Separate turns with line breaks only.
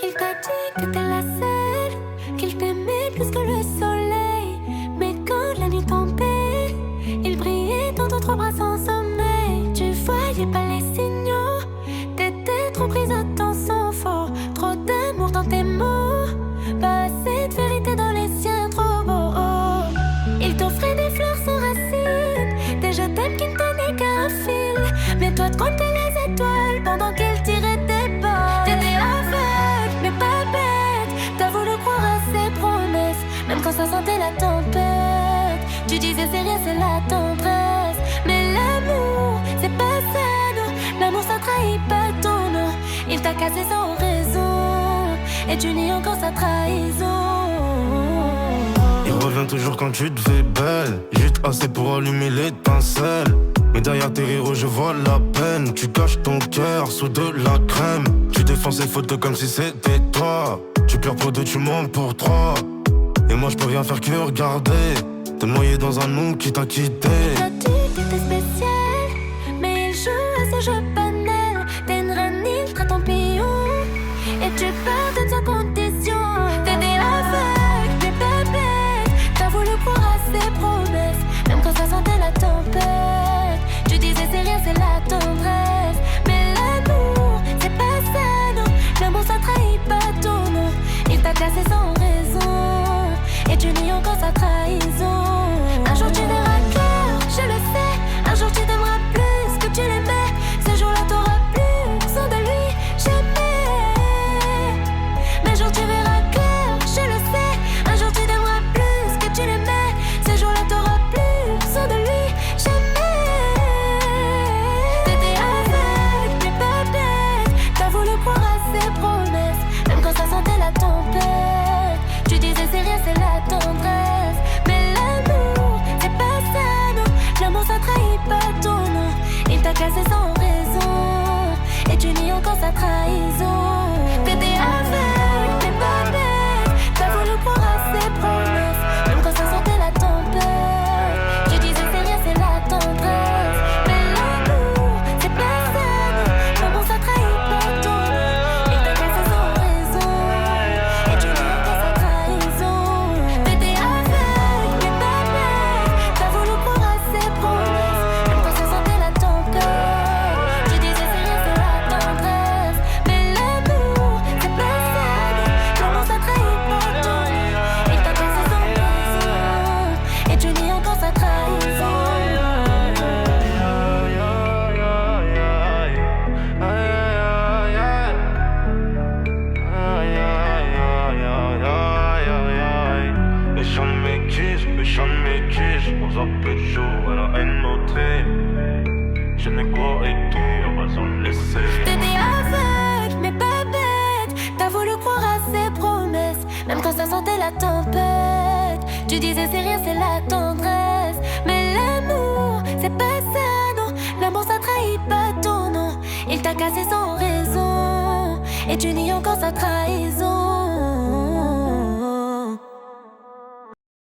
Il t'a dit que t'es la seule, qu'il t'aimait plus que le soleil. Mais quand la nuit tombait, il brillait dans ton trois bras sans sommeil. Tu voyais pas les signaux, t'étais trop prise à ton sang fort. Trop d'amour dans tes mots, pas assez de vérité dans les siens, trop beau. Il t'offrait des fleurs sans racines, des je t'aime qui ne tenaient qu'à un fil. Mais toi de compter les étoiles pendant qu'il tirait tes balles. T'étais aveugle mais pas bête, t'as voulu croire à ses promesses, même quand ça sentait la tempête. Tu disais c'est rien, c'est la tendresse. Mais l'amour, c'est pas ça, non. L'amour ça trahit pas ton nom. Il t'a cassé sans raison, et tu nies encore sa trahison.
Il revient toujours quand tu te fais belle, juste assez pour allumer l'étincelle. Mais derrière tes rires je vois la peine. Tu caches ton cœur sous de la crème. Tu défends ces photos comme si c'était toi. Tu pleures pour deux, tu mens pour trois. Et moi je peux rien faire que regarder. T'es noyé dans un nom qui t'a quitté.
T'as dit que t'étais spécial, mais il joue à ce jeu banal. T'es une reine, il traite ton pion, et tu pardonnes sans condition. T'étais aveugle mais pas bête, t'as voulu croire à ses promesses, même quand ça sentait la tempête. Tu disais c'est rien, c'est la tendresse. Mais l'amour, c'est pas ça, non. L'amour ça trahit pas ton nom. Il t'a cassé sans raison, et tu nies encore sa trahison. Un jour tu verras clair, je le sais. Un jour tu t'aimeras plus que tu l'aimais. Ce jour-là t'auras plus besoin de lui, jamais. Mais un jour tu verras clair, je le sais. Un jour tu t'aimeras plus que tu l'aimais. Ce jour-là t'auras plus besoin de lui, jamais. T'étais aveugle mais pas bête, t'as voulu croire à ses promesses, même quand ça sentait la tempête. Tu disais c'est rien, c'est la tendresse. Mais l'amour, c'est pas ça, non. L'amour ça trahit pas ton nom. Il t'a cassé sans raison, et tu nies encore sa trahison. T'étais aveugle mais pas bête, t'as voulu croire à ses promesses, même quand ça sentait la tempête. Tu disais c'est rien, c'est la tendresse. Mais l'amour, c'est pas ça, non. L'amour ça trahit pas ton nom. Il t'a cassé sans raison, et tu nies encore sa trahison. T'étais aveugle mais pas bête, t'as voulu croire à ses promesses, même quand ça sentait la tempête. Tu disais c'est rien, c'est la tendresse. Mais l'amour, c'est pas ça, non. L'amour ça trahit pas ton nom. Il t'a cassé sans raison, et tu nies encore sa trahison.
Jamais quiche, on s'appelle chaud à la haine montée. Je n'ai quoi écrire, pas sans le laisser.
T'étais aveugle mais pas bête, t'as voulu croire à ses promesses, même quand ça sentait la tempête. Tu disais c'est rien, c'est la tendresse. Mais l'amour, c'est pas ça, non. L'amour ça trahit pas ton nom. Il t'a cassé sans raison, et tu nies encore sa trahison.